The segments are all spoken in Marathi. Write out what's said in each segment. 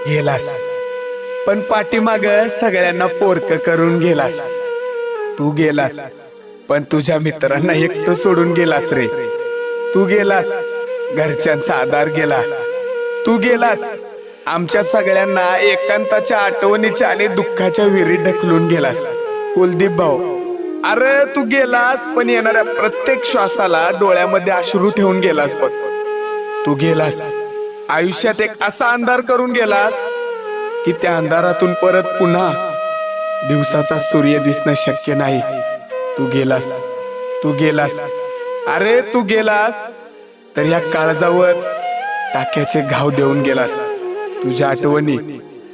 गेलास, पण पाठीमाग सगळ्यांना पोरक करून गेलास. तू गेलास, पण तुझ्या मित्रांना एकटं सोडून गेलास रे. तू गेलास, घरच्यांचा आधार गेला. तू गेलास, आमच्या सगळ्यांना एकांताच्या आठवणीच्या आणि दुःखाच्या विहिरीत ढकलून गेलास. कुलदीप भाऊ, अरे तू गेलास, पण येणाऱ्या प्रत्येक श्वासाला डोळ्यामध्ये अश्रू ठेवून गेलास बघ. तू गेलास, आयुष्यात एक असा अंधार करून गेलास की त्या अंधारातून परत पुन्हा दिवसाचा सूर्य दिसणं शक्य नाही. तू गेलास, तू गेलास, अरे तू गेलास, तर या काळजावर टाक्याचे घाव देऊन गेलास. तुझ्या आठवणी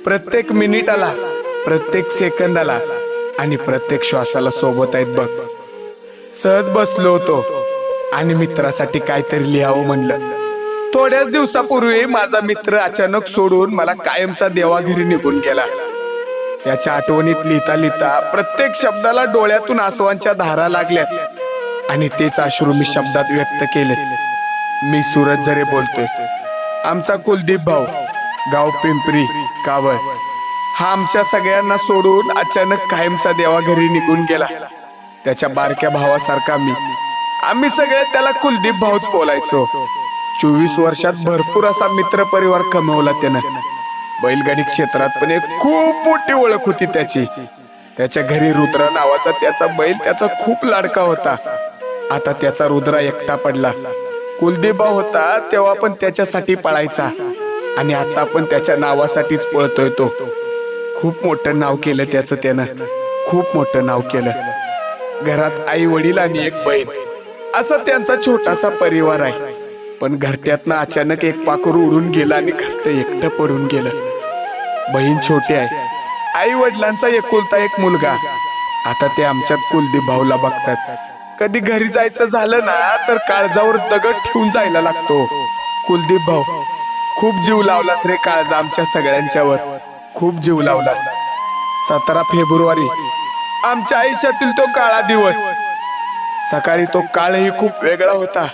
प्रत्येक मिनिटाला, प्रत्येक सेकंदाला आणि प्रत्येक श्वासाला सोबत आहेत बघ. सहज बसलो होतो आणि मित्रासाठी काहीतरी लिहावं म्हणलं. थोड्याच दिवसापूर्वी माझा मित्र अचानक सोडून मला कायमचा देवाघरी निघून गेला. त्याच्या आठवणीत लिहिता लिहिता प्रत्येक शब्दाला डोळ्यातून आसवांच्या धारा लागल्यात आणि तेच अश्रू मी शब्दात व्यक्त केले. मी सूरज जरे बोलतोय. आमचा कुलदीप भाऊ, गाव पिंपरी कावळ, हा आमच्या सगळ्यांना सोडून अचानक कायमचा देवाघरी निघून गेला. त्याच्या बारक्या भावासारखा आम्ही सगळे त्याला कुलदीप भाऊच बोलायचो. 24 वर्षात भरपूर असा मित्र परिवार कमवला त्यानं. बैलगाडी क्षेत्रात पण एक खूप मोठी ओळख होती त्याची. त्याच्या घरी रुद्रा नावाचा त्याचा बैल त्याचा खूप लाडका होता. आता त्याचा रुद्रा एकटा पडला. कुलदीप भाऊ होता तेव्हा पण त्याच्यासाठी पळायचा आणि आता पण त्याच्या नावासाठीच पळतोय तो. खूप मोठं नाव केलं त्याचं त्यानं, खूप मोठं नाव केलं. घरात आई वडील आणि एक बहीण असा त्यांचा छोटासा परिवार आहे. पण घरट्यातनं अचानक एक पाखरू उडून गेलं आणि घरटं एकटं पडून गेलं. बहीण छोटी आहे, आई वडिलांचा एकुलता एक मुलगा. आता ते आमच्यात कुलदीप भाऊला बघतात. कधी घरी जायचं झालं ना तर काळजावर दगड ठेवून जायला लागतो. कुलदीप भाऊ, खूप जीव लावलास रे काळजा आमच्या सगळ्यांच्यावर, खूप जीव लावलास. 17 फेब्रुवारी आमच्या आयुष्यातील तो काळा दिवस. सकाळी तो काळही खूप वेगळा होता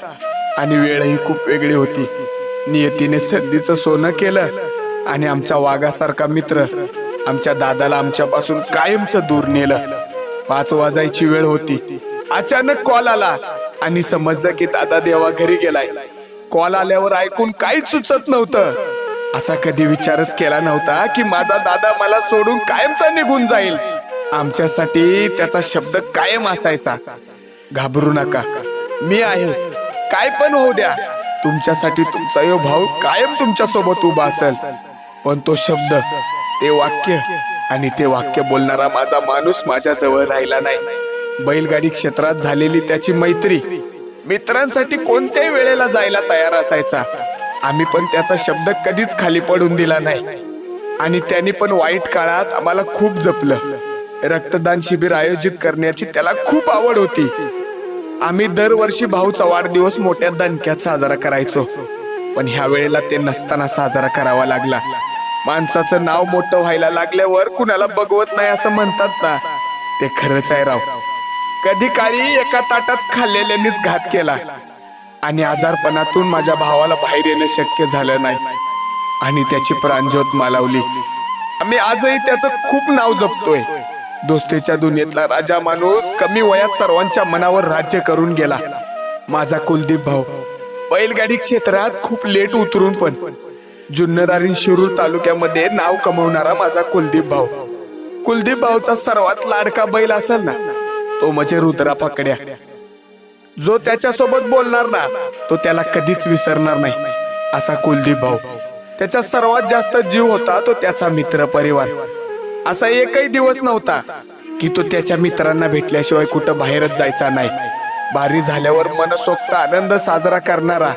आणि वेळही खूप वेगळी होती. नियतीने सर्दीचं सोनं केलं आणि आमचा वाघासारखा मित्र आमच्या दादाला आमच्यापासून कायमचं दूर नेलं. 5 वाजायची वेळ होती. अचानक कॉल आला आणि समजलं की दादा देवा घरी गेलाय. कॉल आल्यावर ऐकून काहीच सुचत नव्हतं. असा कधी विचारच केला नव्हता की माझा दादा मला सोडून कायमचा निघून जाईल. आमच्यासाठी त्याचा शब्द कायम असायचा, घाबरू नका, मी आहे, काय पण होऊ द्या, तुमच्यासाठी तुमचा यो भाऊ कायम तुमच्या सोबत उभा असेल. पण तो शब्द, ते वाक्य आणि ते वाक्य बोलणारा माझा माणूस माझ्या जवळ राहिला नाही. बैलगाडी क्षेत्रात झालेली त्याची मैत्री मित्रांसाठी कोणत्याही वेळेला जायला तयार असायचा. आम्ही पण त्याचा शब्द कधीच खाली पडून दिला नाही आणि त्यांनी पण वाईट काळात आम्हाला खूप जपलं. रक्तदान शिबिर आयोजित करण्याची त्याला खूप आवड होती. आम्ही दरवर्षी भाऊचा वाढदिवस मोठ्या दणक्यात साजरा करायचो. पण ह्या वेळेला ते नसताना साजरा करावा लागला. माणसाचं नाव मोठं व्हायला लागल्यावर कुणाला बघवत नाही असं म्हणतात ना, ते खरंच आहे राव. कधी काळी एका ताटात खाल्लेल्यानीच घात केला आणि आजारपणातून माझ्या भावाला बाहेर येणं शक्य झालं नाही आणि त्याची प्राणज्योत मालवली. आम्ही आजही त्याचं खूप नाव जपतोय. दोस्तीच्या दुनियेतला राजा माणूस कमी वयात सर्वांच्या मनावर राज्य करून गेला. माझा कुलदीप भाऊ बैलगाडी क्षेत्रात खूप लेट उतरून पण जुन्नर आणि शिरूर तालुक्यामध्ये नाव कमवणारा माझा कुलदीप भाऊ. कुलदीप भाऊचा सर्वात लाडका बैल असेल ना, तो म्हणजे रुद्रा पकड्या. जो त्याच्यासोबत बोलणार ना तो त्याला कधीच विसरणार नाही, असा कुलदीप भाऊ. त्याचा सर्वात जास्त जीव होता तो त्याचा मित्र परिवार. असा एकही दिवस नव्हता की तो त्याच्या मित्रांना भेटल्याशिवाय कुठं बाहेरच जायचा नाही. बारी झाल्यावर मनसोक्त आनंद साजरा करणारा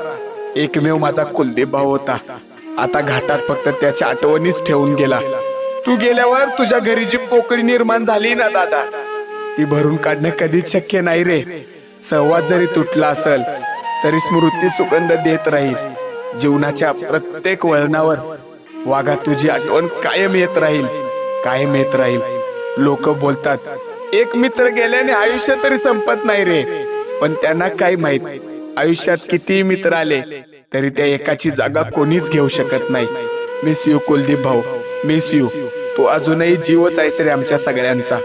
एकमेव माझा कुलदीप भाऊ होता. आता घाटात फक्त त्याच्या आठवणीच ठेवून गेला. तू गेल्यावर तुझ्या घरी जी पोकळी निर्माण झाली ना दादा, ती भरून काढणं कधीच शक्य नाही रे. संवाद जरी तुटला असेल तरी स्मृती सुगंध देत राहील. जीवनाच्या प्रत्येक वळणावर वाघा तुझी आठवण कायम येत राहील, कायम येत राहील. लोक बोलतात एक मित्र गेल्याने आयुष्य तरी संपत नाही रे, पण त्यांना काय माहित आयुष्यात किती मित्र आले तरी त्या एकाची जागा कोणीच घेऊ शकत नाही. मिस यू कुलदीप भाऊ, मिस यू. तू अजूनही जीवच आहेस रे आमच्या सगळ्यांचा.